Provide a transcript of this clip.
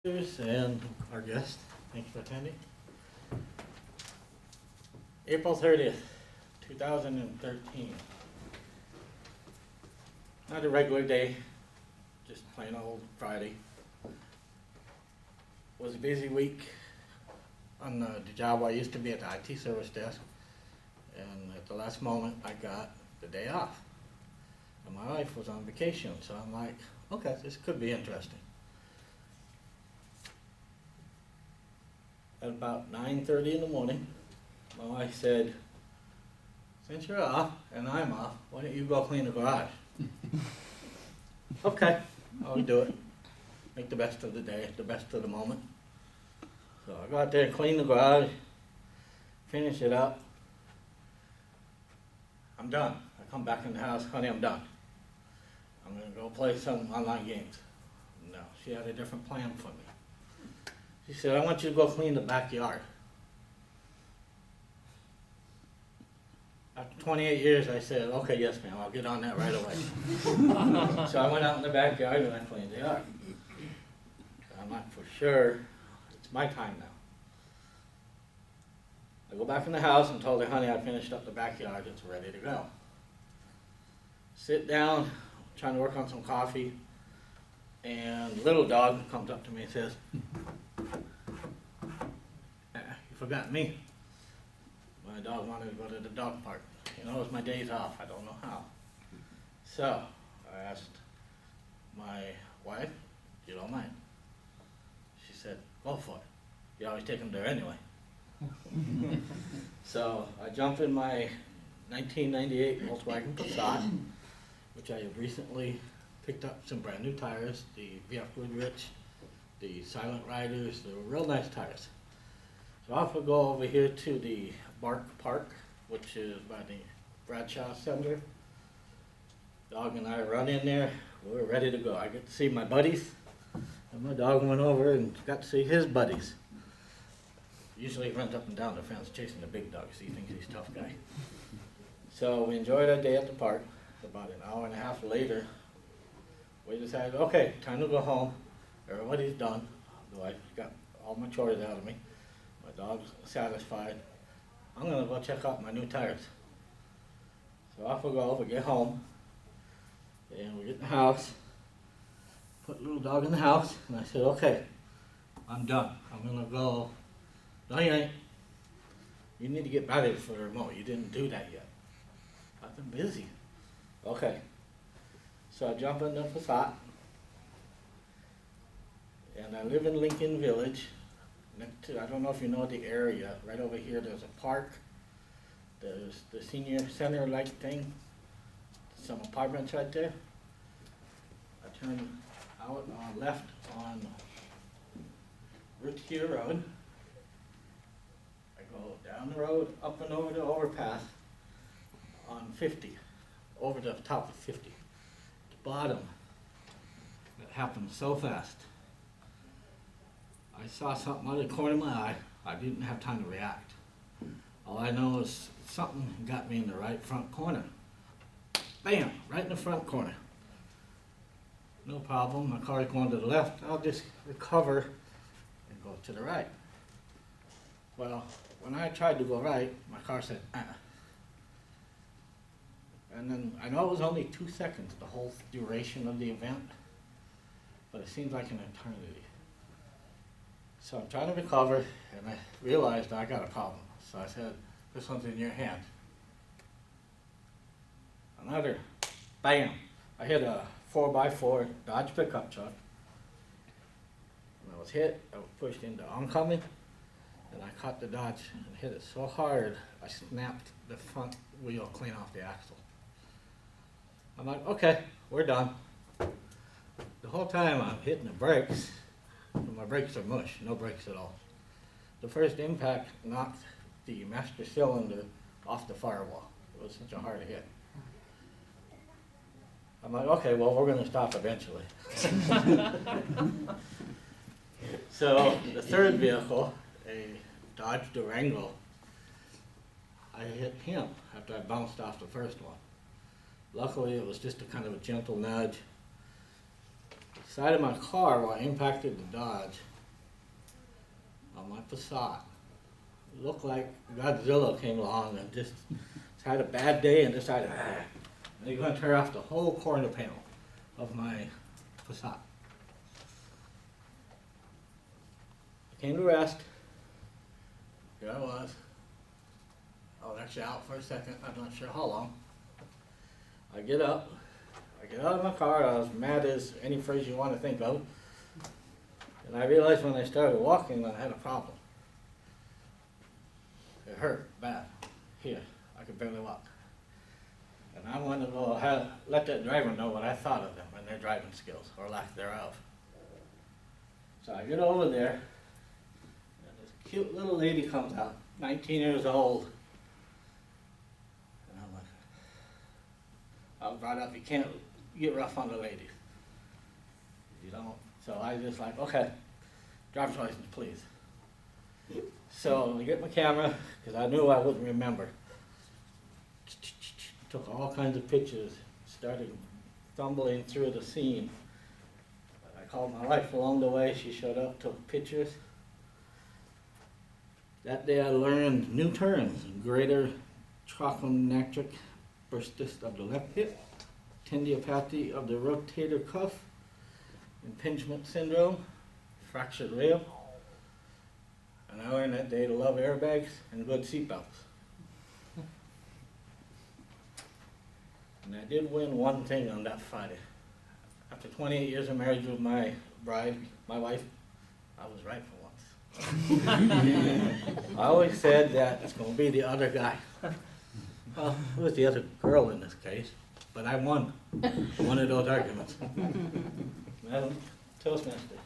And our guest, thanks for attending. April 30th, 2013. Not a regular day, just plain old Friday. Was a busy week on the job I used to be at the IT service desk, and at the last moment I got the day off. And my wife was on vacation, so I'm like, okay, this could be interesting. At about 9:30 in the morning, my wife said, since you're off and I'm off, why don't you go clean the garage? Okay, I'll do it. Make the best of the day, the best of the moment. So I go out there and clean the garage, finish it up. I'm done. I come back in the house, honey, I'm done. I'm gonna go play some online games. No, she had a different plan for me. She said, I want you to go clean the backyard. After 28 years, I said, okay, yes, ma'am, I'll get on that right away. So I went out in the backyard and I cleaned the yard. I'm not for sure, it's my time now. I go back in the house and told her, honey, I finished up the backyard, it's ready to go. Sit down, trying to work on some coffee, and little dog comes up to me and says, you forgot me. My dog wanted to go to the dog park. You know, it was my days off. I don't know how. So I asked my wife, you don't mind? She said, go for it. You always take them there anyway. So I jumped in my 1998 Volkswagen Passat, which I have recently picked up some brand new tires, the VF Goodrich, the Silent Riders. They were real nice tires. So off we go over here to the Bark Park, which is by the Bradshaw Center. Dog and I run in there. We're ready to go. I get to see my buddies, and my dog went over and got to see his buddies. Usually he runs up and down the fence chasing the big dogs. He thinks he's a tough guy. So we enjoyed our day at the park. About an hour and a half later, we decided, okay, time to go home. Everybody's done. The wife got all my chores out of me. My dog's satisfied. I'm gonna go check out my new tires. So off we go, we get home, and we get in the house, put little dog in the house, and I said, okay, I'm done. I'm gonna go. No, you ain't. You need to get batteries for the remote. You didn't do that yet. I've been busy. Okay. So I jump in the Passat, and I live in Lincoln Village. Next to, I don't know if you know the area, right over here there's a park, there's the senior center like thing, some apartments right there. I turn out on left on Route Road. I go down the road, up and over the overpass on 50, over the top of 50. The bottom, it happened so fast. I saw something out of the corner of my eye. I didn't have time to react. All I know is something got me in the right front corner. Bam, right in the front corner. No problem, my car is going to the left. I'll just recover and go to the right. Well, when I tried to go right, my car said, And then, I know it was only 2 seconds, the whole duration of the event, but it seems like an eternity. So I'm trying to recover, and I realized I got a problem. So I said, this one's in your hand. Another, bam! I hit a 4x4 Dodge pickup truck. When I was hit, I was pushed into oncoming, and I caught the Dodge and hit it so hard, I snapped the front wheel clean off the axle. I'm like, okay, we're done. The whole time I'm hitting the brakes, and my brakes are mush, no brakes at all. The first impact knocked the master cylinder off the firewall. It was such a hard hit. I'm like, okay, well, we're gonna stop eventually. So the third vehicle, a Dodge Durango, I hit him after I bounced off the first one. Luckily, it was just a kind of a gentle nudge. The side of my car, while I impacted the Dodge, on my facade. It looked like Godzilla came along and just had a bad day and decided, and he's gonna tear off the whole corner panel of my facade. I came to rest. Here I was. I was actually out for a second, I'm not sure how long. I get up, I get out of my car, I was mad as any phrase you want to think of. And I realized when I started walking that I had a problem. It hurt bad. Here, I could barely walk. And I wanted to go let that driver know what I thought of them and their driving skills, or lack thereof. So I get over there, and this cute little lady comes out, 19 years old. And I'm like, I was brought up, you can't get rough on the ladies. You don't. So I just like, okay, driver's license, please. So I get my camera, because I knew I wouldn't remember. Took all kinds of pictures, started stumbling through the scene. I called my wife along the way, she showed up, took pictures. That day I learned new terms: greater trochanteric bursitis of the left hip, tendinopathy of the rotator cuff, impingement syndrome, fractured rib. And I learned that day to love airbags and good seatbelts. And I did win one thing on that Friday. After 28 years of marriage with my bride, my wife, I was right for once. I always said that it's going to be the other guy. Well, it was the other girl in this case, but I won one of those arguments. Madam Toastmaster.